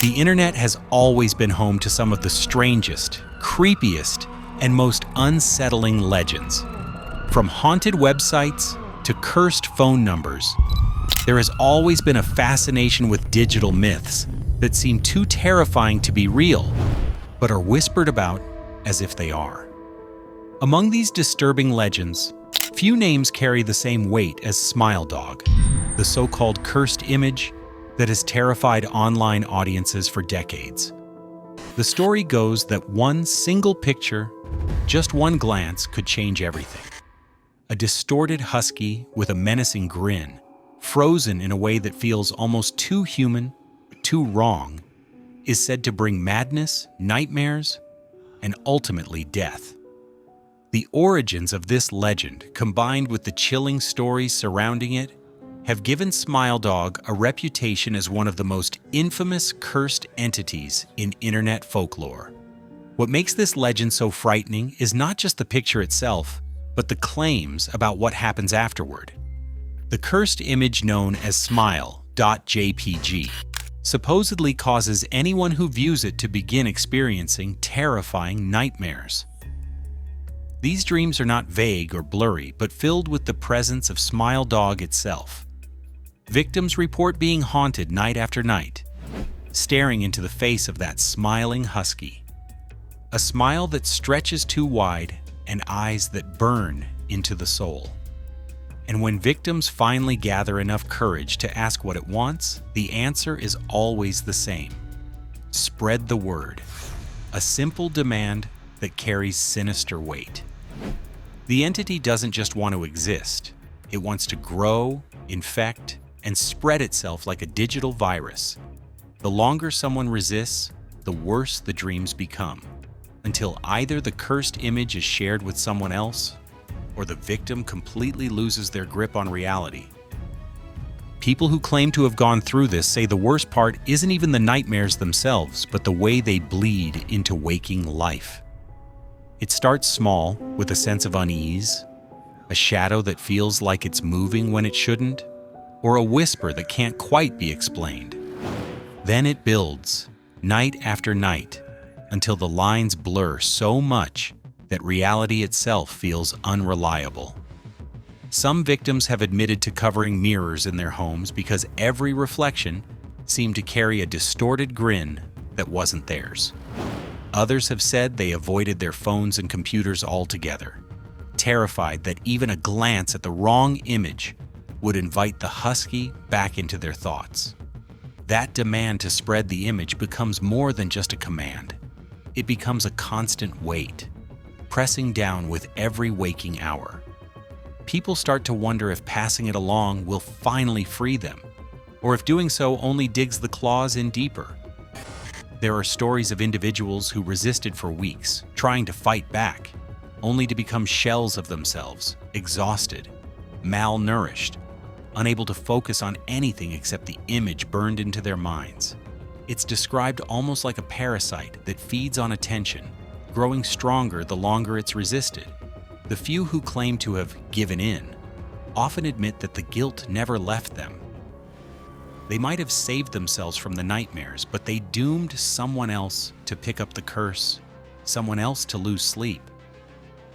The internet has always been home to some of the strangest, creepiest, and most unsettling legends. From haunted websites to cursed phone numbers, there has always been a fascination with digital myths that seem too terrifying to be real, but are whispered about as if they are. Among these disturbing legends, few names carry the same weight as Smile Dog, the so-called cursed image that has terrified online audiences for decades. The story goes that one single picture, just one glance, could change everything. A distorted husky with a menacing grin, frozen in a way that feels almost too human, too wrong, is said to bring madness, nightmares, and ultimately death. The origins of this legend, combined with the chilling stories surrounding it, have given Smile Dog a reputation as one of the most infamous cursed entities in internet folklore. What makes this legend so frightening is not just the picture itself, but the claims about what happens afterward. The cursed image known as Smile.jpg supposedly causes anyone who views it to begin experiencing terrifying nightmares. These dreams are not vague or blurry, but filled with the presence of Smile Dog itself. Victims report being haunted night after night, staring into the face of that smiling husky. A smile that stretches too wide and eyes that burn into the soul. And when victims finally gather enough courage to ask what it wants, the answer is always the same. Spread the word. A simple demand that carries sinister weight. The entity doesn't just want to exist. It wants to grow, infect, and spread itself like a digital virus. The longer someone resists, the worse the dreams become, until either the cursed image is shared with someone else, or the victim completely loses their grip on reality. People who claim to have gone through this say the worst part isn't even the nightmares themselves, but the way they bleed into waking life. It starts small, with a sense of unease, a shadow that feels like it's moving when it shouldn't, or a whisper that can't quite be explained. Then it builds, night after night, until the lines blur so much that reality itself feels unreliable. Some victims have admitted to covering mirrors in their homes because every reflection seemed to carry a distorted grin that wasn't theirs. Others have said they avoided their phones and computers altogether, terrified that even a glance at the wrong image would invite the husky back into their thoughts. That demand to spread the image becomes more than just a command. It becomes a constant weight, pressing down with every waking hour. People start to wonder if passing it along will finally free them, or if doing so only digs the claws in deeper. There are stories of individuals who resisted for weeks, trying to fight back, only to become shells of themselves, exhausted, malnourished, unable to focus on anything except the image burned into their minds. It's described almost like a parasite that feeds on attention, growing stronger the longer it's resisted. The few who claim to have given in often admit that the guilt never left them. They might have saved themselves from the nightmares, but they doomed someone else to pick up the curse, someone else to lose sleep,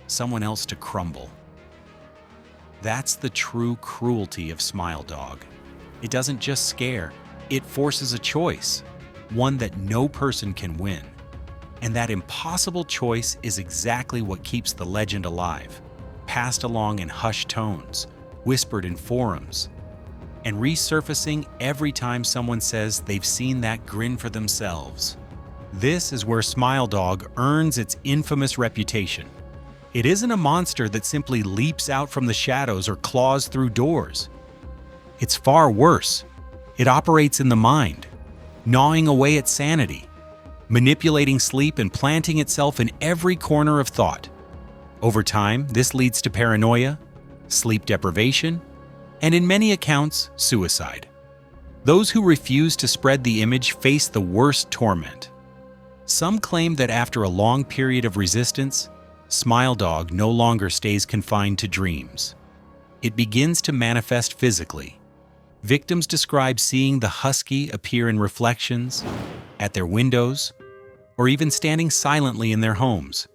someone else to crumble. That's the true cruelty of Smile Dog. It doesn't just scare, it forces a choice, one that no person can win. And that impossible choice is exactly what keeps the legend alive, passed along in hushed tones, whispered in forums, and resurfacing every time someone says they've seen that grin for themselves. This is where Smile Dog earns its infamous reputation. It isn't a monster that simply leaps out from the shadows or claws through doors. It's far worse. It operates in the mind, gnawing away at sanity, manipulating sleep and planting itself in every corner of thought. Over time, this leads to paranoia, sleep deprivation, and in many accounts, suicide. Those who refuse to spread the image face the worst torment. Some claim that after a long period of resistance, Smile Dog no longer stays confined to dreams. It begins to manifest physically. Victims describe seeing the husky appear in reflections, at their windows, or even standing silently in their homes.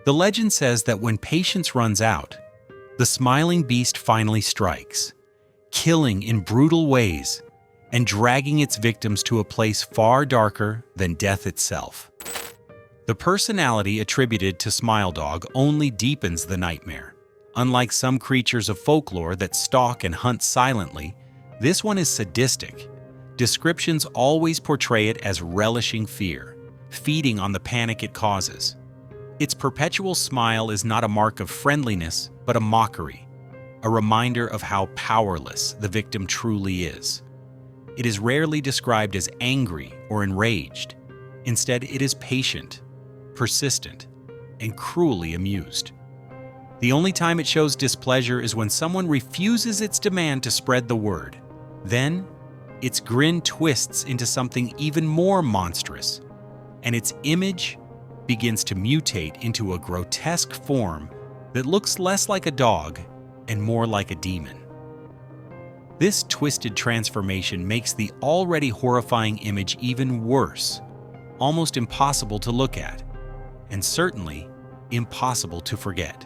The legend says that when patience runs out, the smiling beast finally strikes, killing in brutal ways and dragging its victims to a place far darker than death itself. The personality attributed to Smile Dog only deepens the nightmare. Unlike some creatures of folklore that stalk and hunt silently, this one is sadistic. Descriptions always portray it as relishing fear, feeding on the panic it causes. Its perpetual smile is not a mark of friendliness, but a mockery, a reminder of how powerless the victim truly is. It is rarely described as angry or enraged. Instead, it is patient, persistent, and cruelly amused. The only time it shows displeasure is when someone refuses its demand to spread the word. Then, its grin twists into something even more monstrous, and its image begins to mutate into a grotesque form that looks less like a dog and more like a demon. This twisted transformation makes the already horrifying image even worse, almost impossible to look at, and certainly impossible to forget.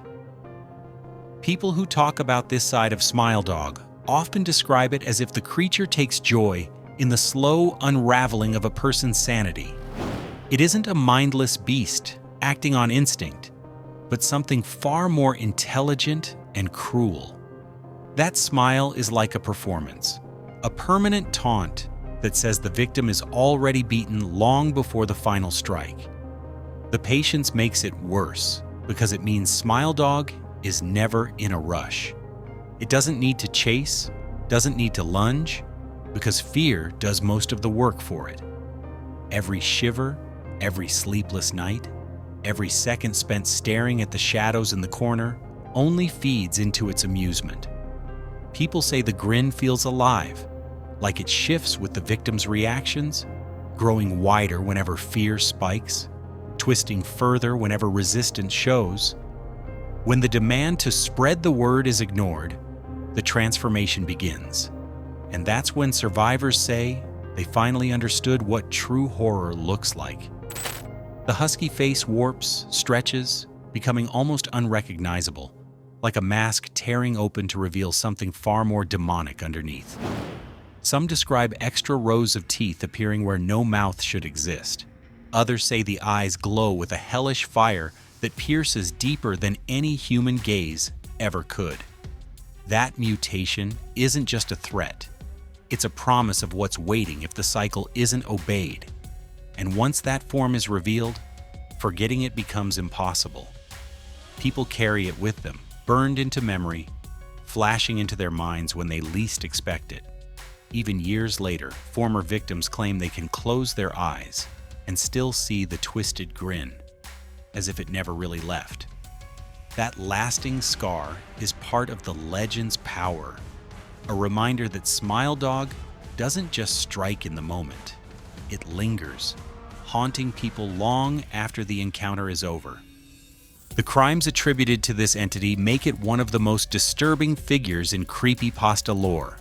People who talk about this side of Smile Dog often describe it as if the creature takes joy in the slow unraveling of a person's sanity. It isn't a mindless beast acting on instinct, but something far more intelligent and cruel. That smile is like a performance, a permanent taunt that says the victim is already beaten long before the final strike. The patience makes it worse because it means Smile Dog is never in a rush. It doesn't need to chase, doesn't need to lunge, because fear does most of the work for it. Every shiver, every sleepless night, every second spent staring at the shadows in the corner only feeds into its amusement. People say the grin feels alive, like it shifts with the victim's reactions, growing wider whenever fear spikes, twisting further whenever resistance shows. When the demand to spread the word is ignored, the transformation begins. And that's when survivors say they finally understood what true horror looks like. The husky face warps, stretches, becoming almost unrecognizable, like a mask tearing open to reveal something far more demonic underneath. Some describe extra rows of teeth appearing where no mouth should exist. Others say the eyes glow with a hellish fire that pierces deeper than any human gaze ever could. That mutation isn't just a threat. It's a promise of what's waiting if the cycle isn't obeyed. And once that form is revealed, forgetting it becomes impossible. People carry it with them, burned into memory, flashing into their minds when they least expect it. Even years later, former victims claim they can close their eyes and still see the twisted grin, as if it never really left. That lasting scar is part of the legend's power, a reminder that Smile Dog doesn't just strike in the moment. It lingers, haunting people long after the encounter is over. The crimes attributed to this entity make it one of the most disturbing figures in creepypasta lore.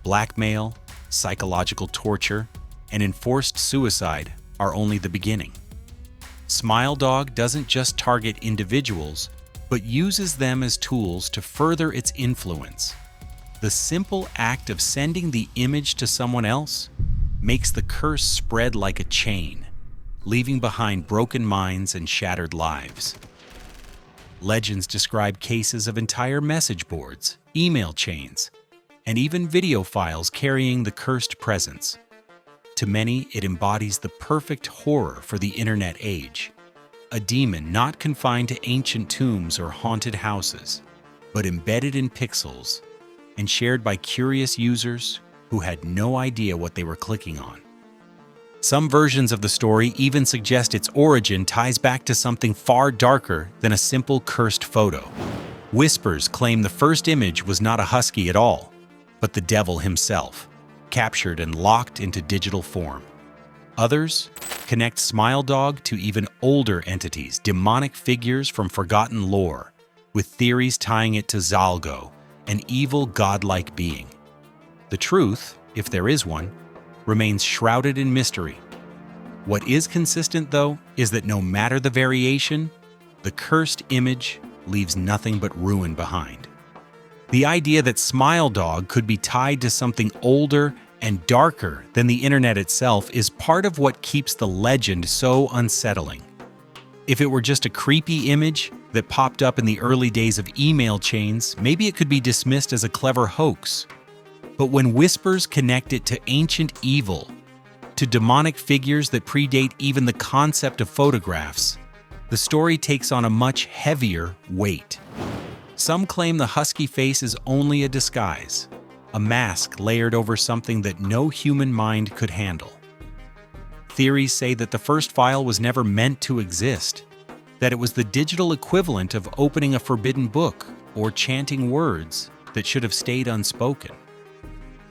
Blackmail, psychological torture, and enforced suicide are only the beginning. Smile Dog doesn't just target individuals, but uses them as tools to further its influence. The simple act of sending the image to someone else makes the curse spread like a chain, leaving behind broken minds and shattered lives. Legends describe cases of entire message boards, email chains, and even video files carrying the cursed presence. To many, it embodies the perfect horror for the internet age. A demon not confined to ancient tombs or haunted houses, but embedded in pixels and shared by curious users who had no idea what they were clicking on. Some versions of the story even suggest its origin ties back to something far darker than a simple cursed photo. Whispers claim the first image was not a husky at all, but the devil himself, captured and locked into digital form. Others connect Smile Dog to even older entities, demonic figures from forgotten lore, with theories tying it to Zalgo, an evil godlike being. The truth, if there is one, remains shrouded in mystery, What is consistent, though, is that no matter the variation, the cursed image leaves nothing but ruin behind. The idea that Smile Dog could be tied to something older and darker than the internet itself is part of what keeps the legend so unsettling. If it were just a creepy image that popped up in the early days of email chains, maybe it could be dismissed as a clever hoax. But when whispers connect it to ancient evil, to demonic figures that predate even the concept of photographs, the story takes on a much heavier weight. Some claim the husky face is only a disguise, a mask layered over something that no human mind could handle. Theories say that the first file was never meant to exist, that it was the digital equivalent of opening a forbidden book or chanting words that should have stayed unspoken.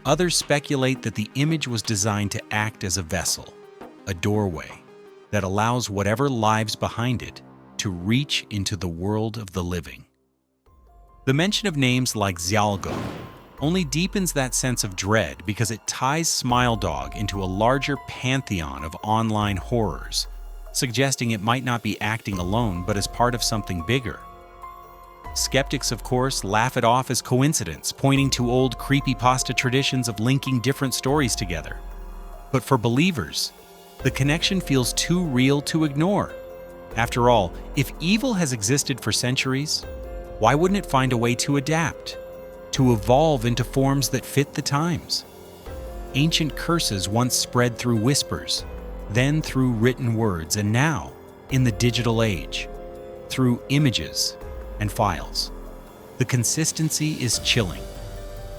Others speculate that the image was designed to act as a vessel, a doorway, that allows whatever lives behind it to reach into the world of the living. The mention of names like Xialgo only deepens that sense of dread because it ties Smile Dog into a larger pantheon of online horrors, suggesting it might not be acting alone but as part of something bigger. Skeptics, of course, laugh it off as coincidence, pointing to old creepypasta traditions of linking different stories together. But for believers, the connection feels too real to ignore. After all, if evil has existed for centuries, why wouldn't it find a way to adapt, to evolve into forms that fit the times? Ancient curses once spread through whispers, then through written words, and now, in the digital age, through images and files. The consistency is chilling.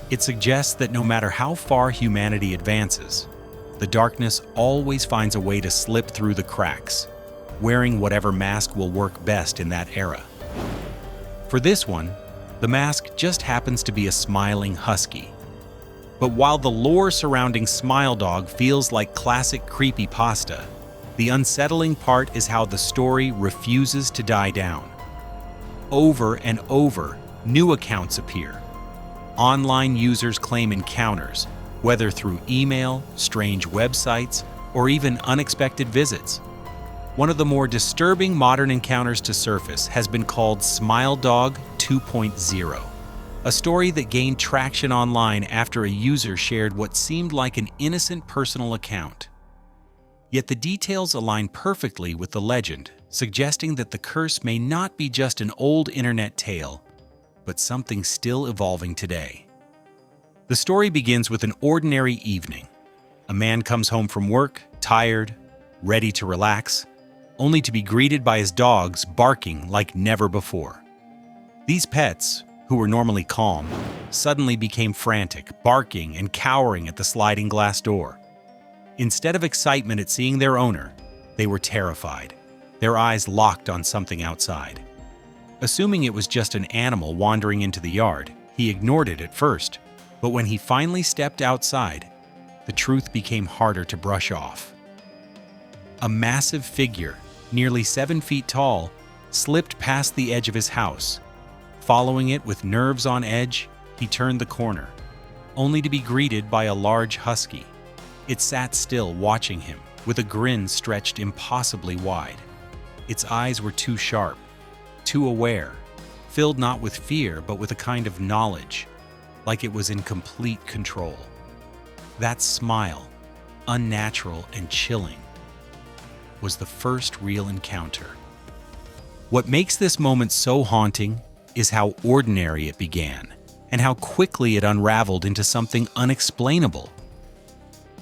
It suggests that no matter how far humanity advances, the darkness always finds a way to slip through the cracks, wearing whatever mask will work best in that era. For this one, the mask just happens to be a smiling husky. But while the lore surrounding Smile Dog feels like classic creepypasta, the unsettling part is how the story refuses to die down. Over and over, new accounts appear. Online users claim encounters, whether through email, strange websites, or even unexpected visits. One of the more disturbing modern encounters to surface has been called Smile Dog 2.0, a story that gained traction online after a user shared what seemed like an innocent personal account. Yet the details align perfectly with the legend, suggesting that the curse may not be just an old internet tale, but something still evolving today. The story begins with an ordinary evening. A man comes home from work, tired, ready to relax, only to be greeted by his dogs barking like never before. These pets, who were normally calm, suddenly became frantic, barking and cowering at the sliding glass door. Instead of excitement at seeing their owner, they were terrified, their eyes locked on something outside. Assuming it was just an animal wandering into the yard, he ignored it at first, but when he finally stepped outside, the truth became harder to brush off. A massive figure, nearly 7 feet tall, slipped past the edge of his house. Following it with nerves on edge, he turned the corner, only to be greeted by a large husky. It sat still, watching him, with a grin stretched impossibly wide. Its eyes were too sharp, too aware, filled not with fear but with a kind of knowledge, like it was in complete control. That smile, unnatural and chilling, was the first real encounter. What makes this moment so haunting is how ordinary it began, and how quickly it unraveled into something unexplainable.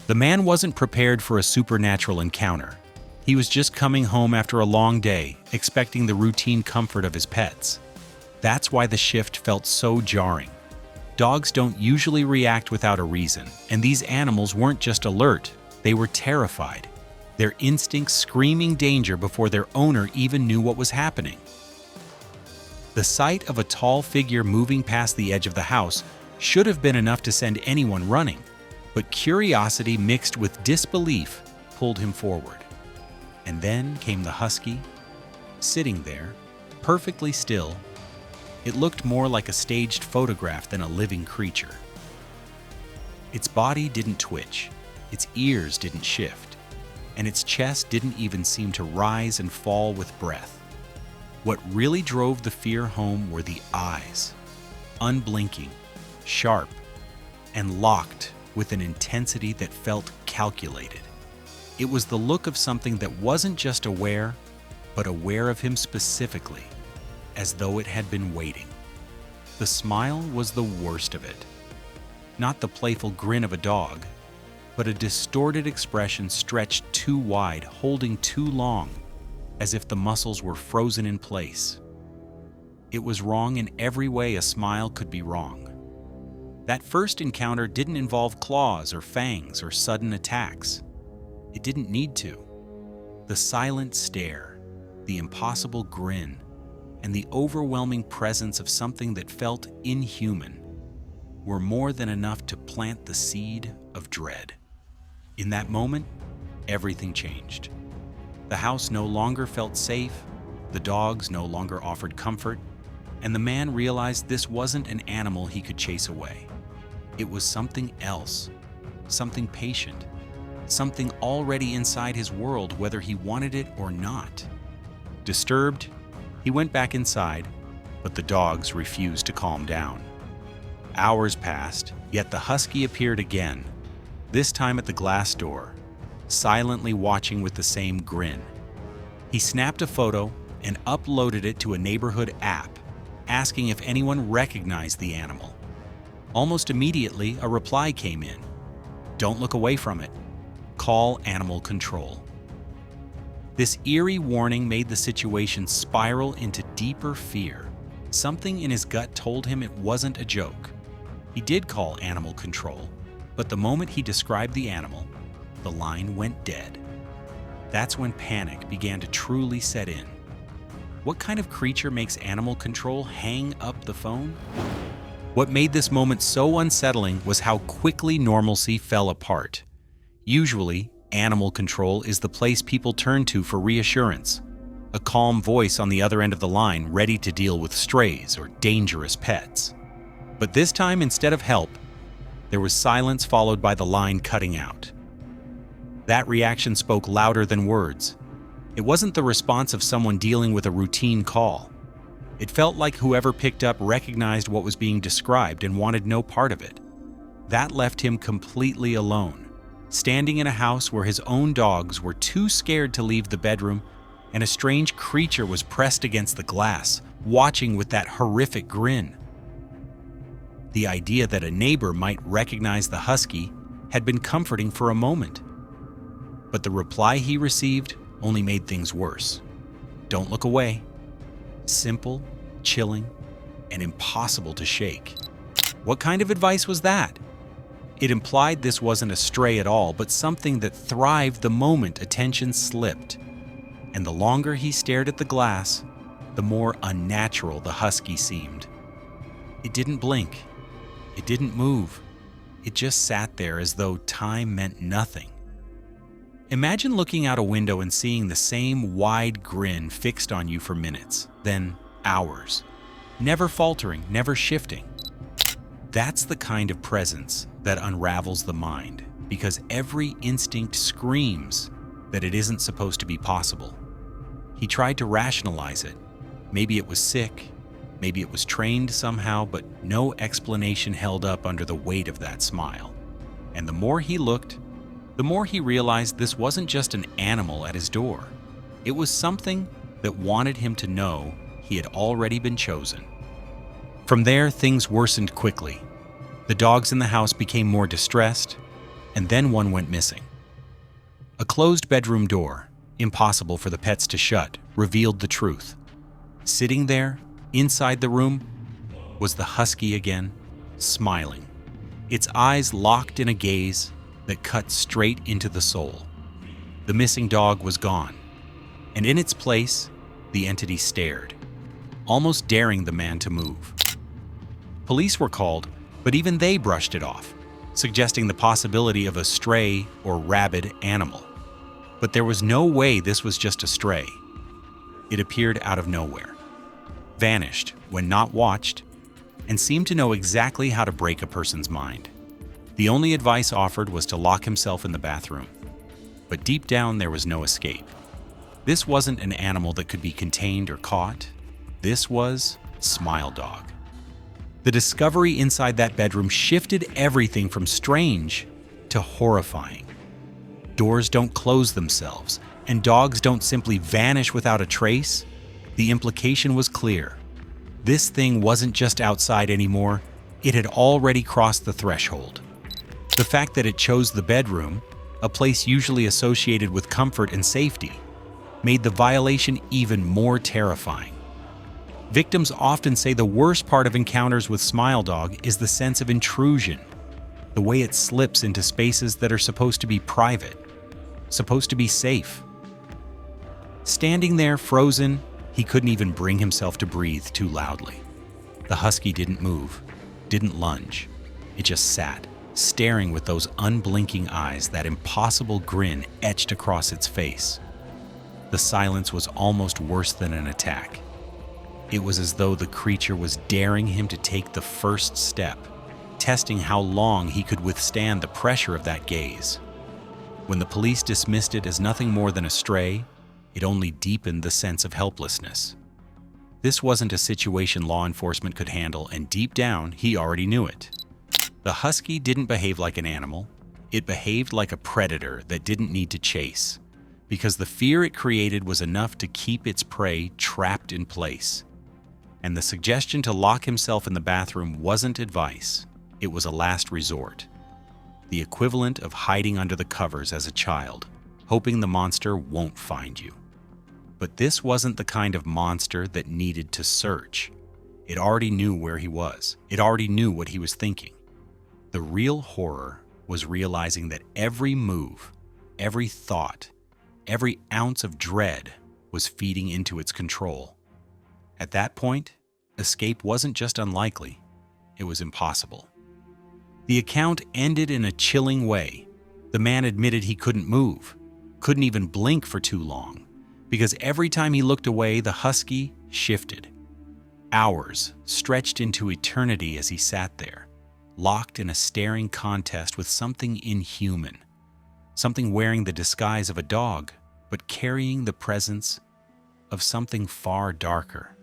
The man wasn't prepared for a supernatural encounter. He was just coming home after a long day, expecting the routine comfort of his pets. That's why the shift felt so jarring. Dogs don't usually react without a reason, and these animals weren't just alert, they were terrified, their instincts screaming danger before their owner even knew what was happening. The sight of a tall figure moving past the edge of the house should have been enough to send anyone running, but curiosity mixed with disbelief pulled him forward. And then came the husky, sitting there, perfectly still. It looked more like a staged photograph than a living creature. Its body didn't twitch, its ears didn't shift. and its chest didn't even seem to rise and fall with breath. What really drove the fear home were the eyes, unblinking, sharp, and locked with an intensity that felt calculated. It was the look of something that wasn't just aware, but aware of him specifically, as though it had been waiting. The smile was the worst of it. Not the playful grin of a dog, but a distorted expression stretched too wide, holding too long, as if the muscles were frozen in place. It was wrong in every way a smile could be wrong. That first encounter didn't involve claws or fangs or sudden attacks. It didn't need to. The silent stare, the impossible grin, and the overwhelming presence of something that felt inhuman were more than enough to plant the seed of dread. In that moment, everything changed. The house no longer felt safe, the dogs no longer offered comfort, and the man realized this wasn't an animal he could chase away. It was something else, something patient, something already inside his world whether he wanted it or not. Disturbed, he went back inside, but the dogs refused to calm down. Hours passed, yet the husky appeared again, this time at the glass door, silently watching with the same grin. He snapped a photo and uploaded it to a neighborhood app, asking if anyone recognized the animal. Almost immediately, a reply came in. "Don't look away from it. Call animal control." This eerie warning made the situation spiral into deeper fear. Something in his gut told him it wasn't a joke. He did call animal control, but the moment he described the animal, the line went dead. That's when panic began to truly set in. What kind of creature makes animal control hang up the phone? What made this moment so unsettling was how quickly normalcy fell apart. Usually, animal control is the place people turn to for reassurance. A calm voice on the other end of the line ready to deal with strays or dangerous pets. But this time, instead of help, there was silence followed by the line cutting out. That reaction spoke louder than words. It wasn't the response of someone dealing with a routine call. It felt like whoever picked up recognized what was being described and wanted no part of it. That left him completely alone, standing in a house where his own dogs were too scared to leave the bedroom, and a strange creature was pressed against the glass, watching with that horrific grin. The idea that a neighbor might recognize the husky had been comforting for a moment. But the reply he received only made things worse. "Don't look away." Simple, chilling, and impossible to shake. What kind of advice was that? It implied this wasn't a stray at all, but something that thrived the moment attention slipped. And the longer he stared at the glass, the more unnatural the husky seemed. It didn't blink. It didn't move. It just sat there as though time meant nothing. Imagine looking out a window and seeing the same wide grin fixed on you for minutes, then hours, never faltering, never shifting. That's the kind of presence that unravels the mind, because every instinct screams that it isn't supposed to be possible. He tried to rationalize it. Maybe it was sick, maybe it was trained somehow, but no explanation held up under the weight of that smile. And the more he looked, the more he realized this wasn't just an animal at his door. It was something that wanted him to know he had already been chosen. From there, things worsened quickly. The dogs in the house became more distressed, and then one went missing. A closed bedroom door, impossible for the pets to shut, revealed the truth. Sitting there, inside the room, was the husky again, smiling, its eyes locked in a gaze that cut straight into the soul. The missing dog was gone, and in its place, the entity stared, almost daring the man to move. Police were called, but even they brushed it off, suggesting the possibility of a stray or rabid animal. But there was no way this was just a stray. It appeared out of nowhere, vanished when not watched, and seemed to know exactly how to break a person's mind. The only advice offered was to lock himself in the bathroom. But deep down, there was no escape. This wasn't an animal that could be contained or caught. This was Smile Dog. The discovery inside that bedroom shifted everything from strange to horrifying. Doors don't close themselves, and dogs don't simply vanish without a trace. The implication was clear. This thing wasn't just outside anymore, it had already crossed the threshold. The fact that it chose the bedroom, a place usually associated with comfort and safety, made the violation even more terrifying. Victims often say the worst part of encounters with Smile Dog is the sense of intrusion, the way it slips into spaces that are supposed to be private, supposed to be safe. Standing there frozen, he couldn't even bring himself to breathe too loudly. The husky didn't move, didn't lunge. It just sat, staring with those unblinking eyes, that impossible grin etched across its face. The silence was almost worse than an attack. It was as though the creature was daring him to take the first step, testing how long he could withstand the pressure of that gaze. When the police dismissed it as nothing more than a stray, it only deepened the sense of helplessness. This wasn't a situation law enforcement could handle, and deep down, he already knew it. The husky didn't behave like an animal. It behaved like a predator that didn't need to chase, because the fear it created was enough to keep its prey trapped in place. And the suggestion to lock himself in the bathroom wasn't advice. It was a last resort. The equivalent of hiding under the covers as a child, hoping the monster won't find you. But this wasn't the kind of monster that needed to search. It already knew where he was. It already knew what he was thinking. The real horror was realizing that every move, every thought, every ounce of dread was feeding into its control. At that point, escape wasn't just unlikely, it was impossible. The account ended in a chilling way. The man admitted he couldn't move, couldn't even blink for too long, because every time he looked away, the husky shifted. Hours stretched into eternity as he sat there, locked in a staring contest with something inhuman, something wearing the disguise of a dog, but carrying the presence of something far darker.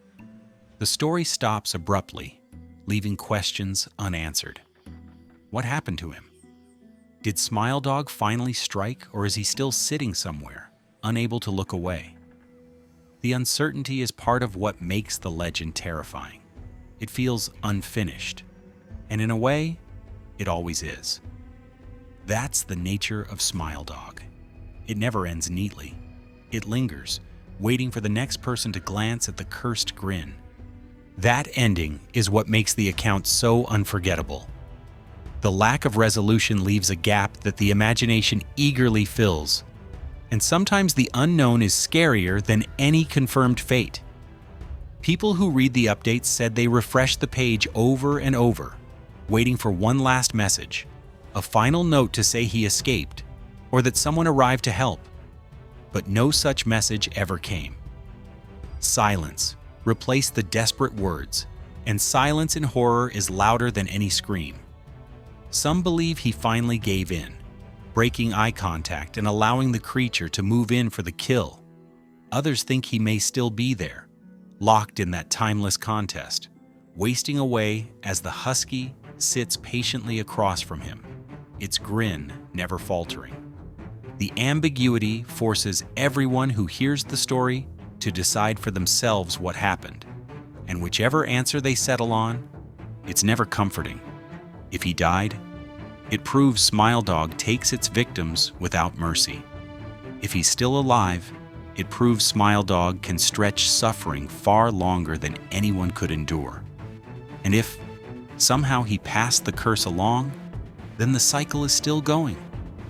The story stops abruptly, leaving questions unanswered. What happened to him? Did Smile Dog finally strike, or is he still sitting somewhere, unable to look away? The uncertainty is part of what makes the legend terrifying. It feels unfinished, and in a way, it always is. That's the nature of Smile Dog. It never ends neatly. It lingers, waiting for the next person to glance at the cursed grin. That ending is what makes the account so unforgettable. The lack of resolution leaves a gap that the imagination eagerly fills. And sometimes the unknown is scarier than any confirmed fate. People who read the updates said they refreshed the page over and over, waiting for one last message, a final note to say he escaped, or that someone arrived to help. But no such message ever came. Silence replaced the desperate words, and silence in horror is louder than any scream. Some believe he finally gave in, breaking eye contact and allowing the creature to move in for the kill. Others think he may still be there, locked in that timeless contest, wasting away as the husky sits patiently across from him, its grin never faltering. The ambiguity forces everyone who hears the story to decide for themselves what happened, and whichever answer they settle on, it's never comforting. If he died, it proves Smile Dog takes its victims without mercy. If he's still alive, it proves Smile Dog can stretch suffering far longer than anyone could endure. And if somehow he passed the curse along, then the cycle is still going,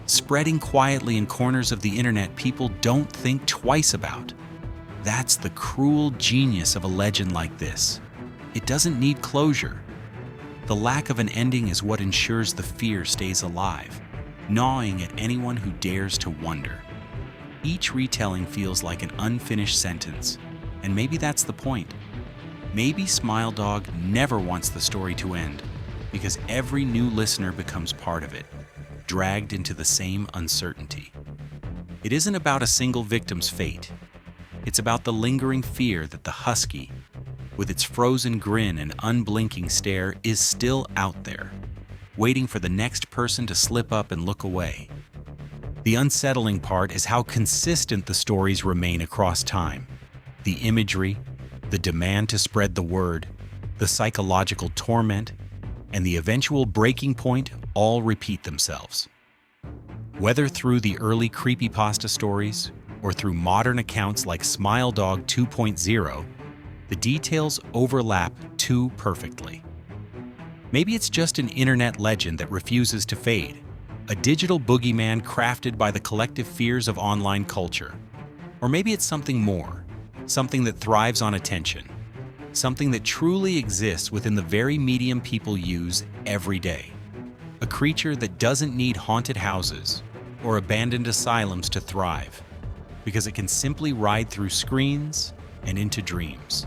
spreading quietly in corners of the internet people don't think twice about. That's the cruel genius of a legend like this. It doesn't need closure. The lack of an ending is what ensures the fear stays alive, gnawing at anyone who dares to wonder. Each retelling feels like an unfinished sentence, and maybe that's the point. Maybe Smile Dog never wants the story to end, because every new listener becomes part of it, dragged into the same uncertainty. It isn't about a single victim's fate. It's about the lingering fear that the husky, with its frozen grin and unblinking stare, is still out there, waiting for the next person to slip up and look away. The unsettling part is how consistent the stories remain across time. The imagery, the demand to spread the word, the psychological torment, and the eventual breaking point all repeat themselves. Whether through the early creepypasta stories or through modern accounts like Smile Dog 2.0, the details overlap too perfectly. Maybe it's just an internet legend that refuses to fade, a digital boogeyman crafted by the collective fears of online culture. Or maybe it's something more, something that thrives on attention, something that truly exists within the very medium people use every day. A creature that doesn't need haunted houses or abandoned asylums to thrive, because it can simply ride through screens and into dreams.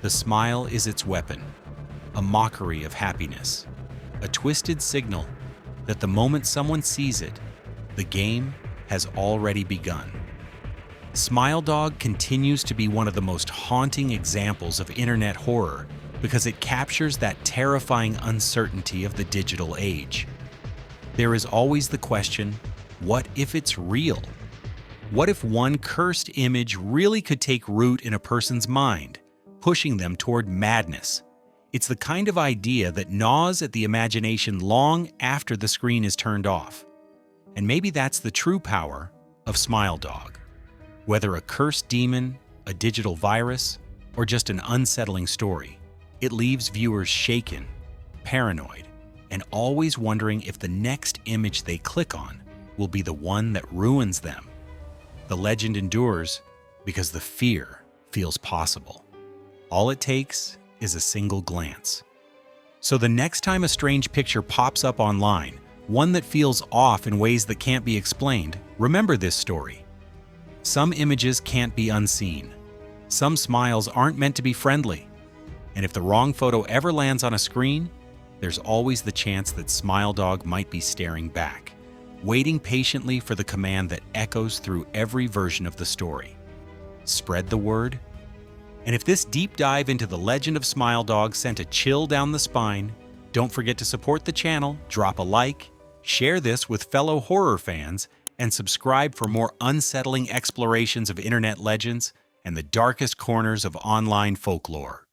The smile is its weapon, a mockery of happiness, a twisted signal that the moment someone sees it, the game has already begun. Smile Dog continues to be one of the most haunting examples of internet horror because it captures that terrifying uncertainty of the digital age. There is always the question, what if it's real? What if one cursed image really could take root in a person's mind, pushing them toward madness? It's the kind of idea that gnaws at the imagination long after the screen is turned off. And maybe that's the true power of Smile Dog. Whether a cursed demon, a digital virus, or just an unsettling story, it leaves viewers shaken, paranoid, and always wondering if the next image they click on will be the one that ruins them. The legend endures because the fear feels possible. All it takes is a single glance. So the next time a strange picture pops up online, one that feels off in ways that can't be explained, remember this story. Some images can't be unseen. Some smiles aren't meant to be friendly. And if the wrong photo ever lands on a screen, there's always the chance that Smile Dog might be staring back, waiting patiently for the command that echoes through every version of the story. Spread the word. And if this deep dive into the legend of Smile Dog sent a chill down the spine, don't forget to support the channel, drop a like, share this with fellow horror fans, and subscribe for more unsettling explorations of internet legends and the darkest corners of online folklore.